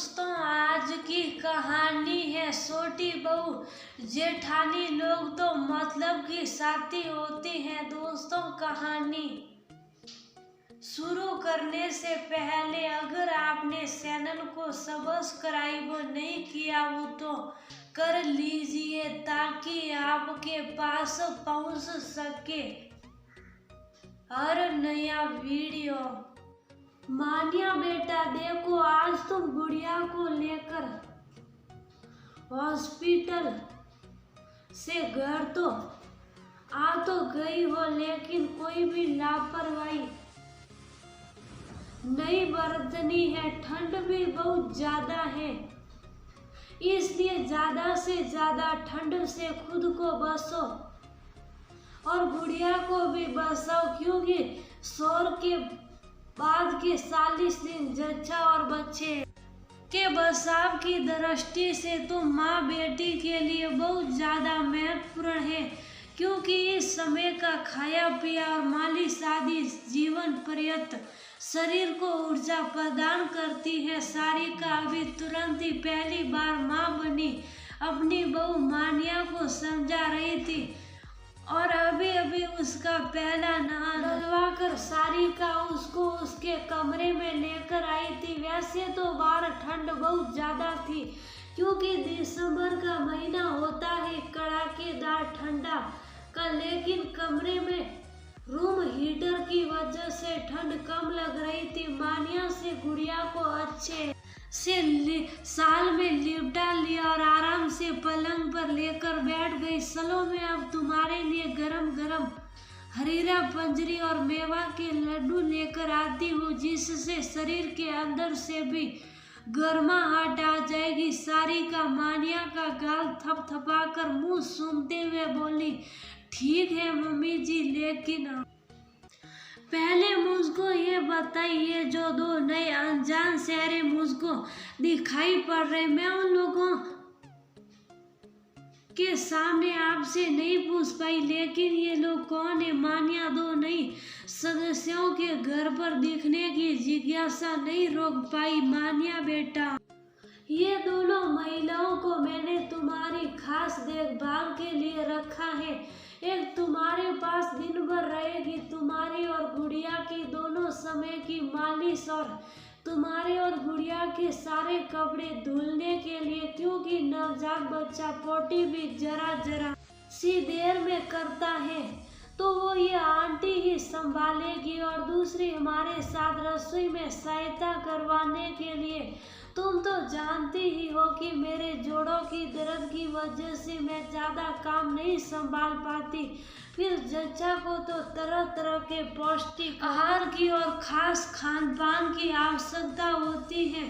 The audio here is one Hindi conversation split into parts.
दोस्तों, आज की कहानी है छोटी बहू जेठानी लोग तो मतलब की साथी होती हैं। दोस्तों, कहानी शुरू करने से पहले अगर आपने चैनल को सब्सक्राइब नहीं किया हो तो कर लीजिए ताकि आपके पास पहुंच सके हर नया वीडियो। मानिया बेटा, देखो आज तुम गुड़िया को लेकर हॉस्पिटल से घर तो आ तो गई हो, लेकिन कोई भी लापरवाही नहीं बरतनी है। ठंड भी बहुत ज्यादा है, इसलिए ज्यादा से ज्यादा ठंड से खुद को बचाओ और गुड़िया को भी बचाओ, क्योंकि शोर के बाद के 40 दिन जच्चा और बच्चे के बचाव की दृष्टि से तो माँ बेटी के लिए बहुत ज्यादा महत्वपूर्ण है, क्योंकि इस समय का खाया पिया और मालिश आदि जीवन पर्यंत शरीर को ऊर्जा प्रदान करती है। सारिका अभी तुरंत ही पहली बार माँ बनी अपनी बहू मानिया को समझा रही थी और अभी अभी उसका पहला नहान धुलवा कर सारिका उसको उसके कमरे में लेकर आई थी। वैसे तो बाहर ठंड बहुत ज्यादा थी, क्योंकि दिसंबर का महीना होता है कड़ाकेदार ठंडा का, लेकिन कमरे में रूम हीटर की वजह से ठंड कम लग रही थी। मानिया से गुड़िया को अच्छे से साल में लिपटा लिया और आराम से पलंग पर लेकर बैठ गई। चलो, मैं अब तुम्हारे लिए गरम गरम हरीरा पंजरी और मेवा के लड्डू लेकर आती हूँ, जिससे शरीर के अंदर से भी गर्माहट आ जाएगी। सारिका मानिया का गाल थपथपाकर मुंह सूंघते हुए बोली, ठीक है मम्मी जी, लेकिन पहले मुझको ये बताइए, जो दो नए अनजान चेहरे मुझको दिखाई पड़ रहे, मैं उन लोगों के सामने आपसे नहीं पूछ पाई, लेकिन ये लोग कौन है? मानिया दो नई सदस्यों के घर पर दिखने की जिज्ञासा नहीं रोक पाई। मानिया बेटा, ये दोनों महिलाओं को मैंने तुम्हारी खास देखभाल के लिए रखा है। एक तुम्हारे पास दिन भर रहेगी, तुम्हारी और गुड़िया की दोनों समय की मालिश और तुम्हारे और गुड़िया के सारे कपड़े धुलने के लिए, क्योंकि नवजात बच्चा पोटी भी जरा जरा सी देर में करता है, तो वो ये आंटी ही संभालेगी। और दूसरी, हमारे साथ रसोई में सहायता करवाने के लिए तुम तो जानती ही हो कि मेरे जोड़ों की दर्द की वजह से मैं ज़्यादा काम नहीं संभाल पाती। फिर जच्चा को तो तरह तरह के पौष्टिक आहार की और खास खान पान की आवश्यकता होती है।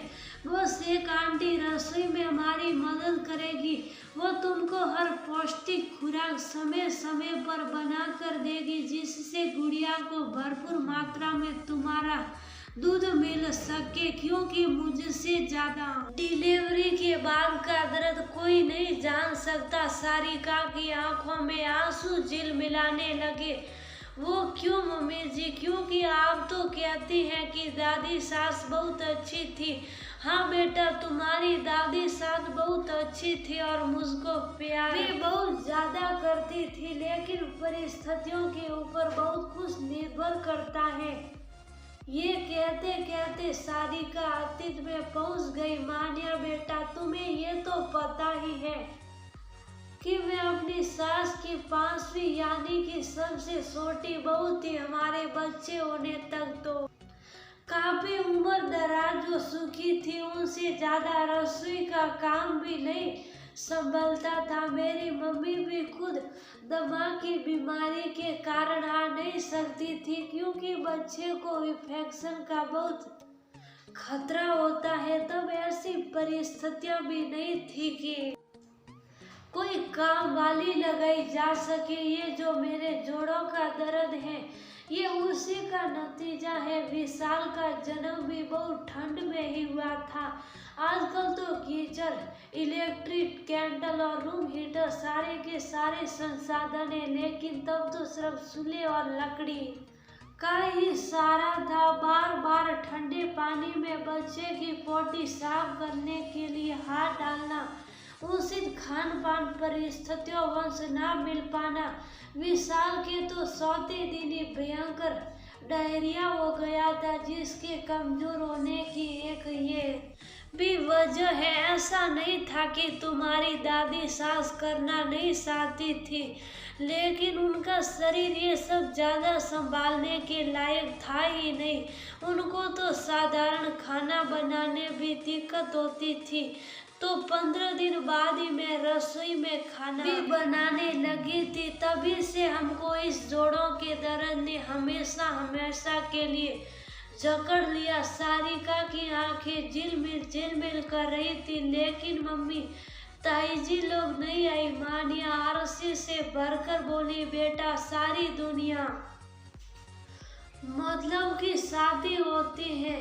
बस एक आंटी रसोई में हमारी मदद करेगी, वो तुमको हर पौष्टिक खुराक समय समय पर बना कर देगी, जिससे गुड़िया को भरपूर मात्रा में तुम्हारा दूध मिल सके, क्योंकि मुझसे ज्यादा डिलीवरी के बाद का दर्द कोई नहीं जान सकता। सारिका की आंखों में आंसू झिलमिलाने लगे। वो क्यों मम्मी जी? क्योंकि आप तो कहती हैं कि दादी सास बहुत अच्छी थी। हाँ बेटा, तुम्हारी दादी सास बहुत अच्छी थी और मुझको प्यार भी बहुत ज्यादा करती थी, लेकिन परिस्थितियों के ऊपर बहुत कुछ निर्भर करता है। ये कहते कहते सारिका अतीत में पहुंच गई। मानिया बेटा, तुम्हें ये तो पता ही है कि मैं अपनी सास की 5वीं यानी कि सबसे छोटी बहू थी। हमारे बच्चे होने तक तो काफी उम्र दराज जो सुखी थी, उनसे ज्यादा रसोई का काम भी नहीं संभलता था। मेरी मम्मी भी खुद दमा की बीमारी के कारण आ नहीं सकती थी, क्योंकि बच्चे को इन्फेक्शन का बहुत खतरा होता है। तब ऐसी परिस्थितियां भी नहीं थी कि कोई काम वाली लगाई जा सके। ये जो मेरे जोड़ों का दर्द है, ये उसी का नतीजा है। विशाल का जन्म भी बहुत ठंड में ही हुआ था। आजकल तो गीजर, इलेक्ट्रिक कैंडल और रूम हीटर सारे के सारे संसाधन है, लेकिन तब तो सिर्फ चूल्हे और लकड़ी का इशारा था। बार बार ठंडे पानी में बच्चे की पोटी साफ करने के लिए हाथ डालना, उचित खान पान परिस्थितियों वंश न मिल पाना। विशाल के तो सौते दिन ही भयंकर डायरिया हो गया था, जिसके कमजोर होने की एक ये भी वजह है। ऐसा नहीं था कि तुम्हारी दादी सास करना नहीं चाहती थी, लेकिन उनका शरीर ये सब ज्यादा संभालने के लायक था ही नहीं। उनको तो साधारण खाना बनाने भी दिक्कत होती थी, तो 15 दिन बाद ही मैं रसोई में खाना भी बनाने लगी थी। तभी से हमको इस जोड़ों के दर्द ने हमेशा हमेशा के लिए जकड़ लिया। सारिका की आंखें झिलमिल कर रही थी, लेकिन मम्मी ताईजी लोग नहीं आई। मानिया आरसी से भरकर बोली, बेटा सारी दुनिया मतलब की शादी होती है।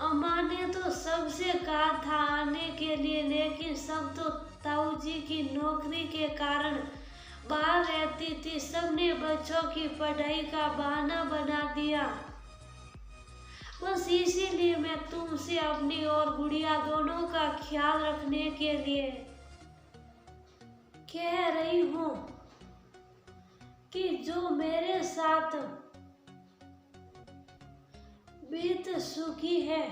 अम्मा ने तो सबसे कहा था आने के लिए, लेकिन सब तो ताऊजी की नौकरी के कारण बाहर रहती थी। सबने बच्चों की पढ़ाई का बहाना बना दिया। बस इसीलिए मैं तुमसे अपनी और गुड़िया दोनों का ख्याल रखने के लिए कह रही हूँ कि जो मेरे साथ बीत सुखी है,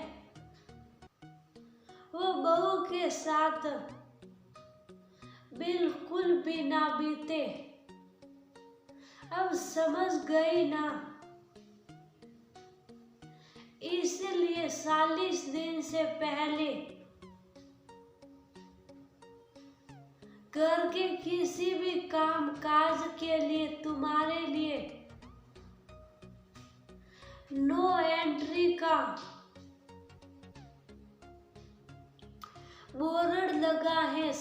वो बहू के साथ बिल्कुल भी ना बीते। अब समझ गई ना? इसलिए 40 दिन से पहले घर के किसी भी काम काज के लिए तुम्हारे लिए नो एंट्री का बोर्ड लगा है।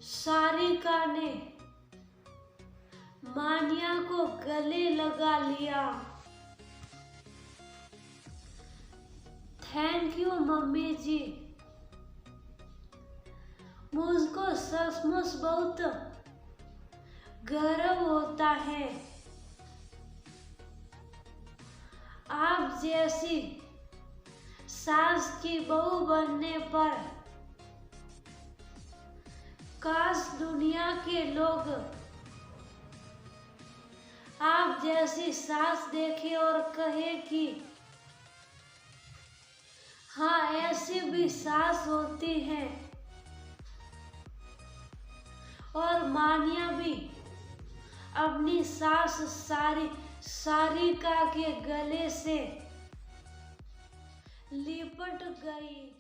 सारिका ने मानिया को गले लगा लिया। थैंक यू मम्मी जी, मुझको सचमुच बहुत गर्व होता है आप जैसी सास की बहू बनने पर। काश दुनिया के लोग आप जैसी सास देखे और कहे कि हाँ ऐसी भी सास होती है। और मानिया भी अपनी सास सारिका के गले से लिपट गई।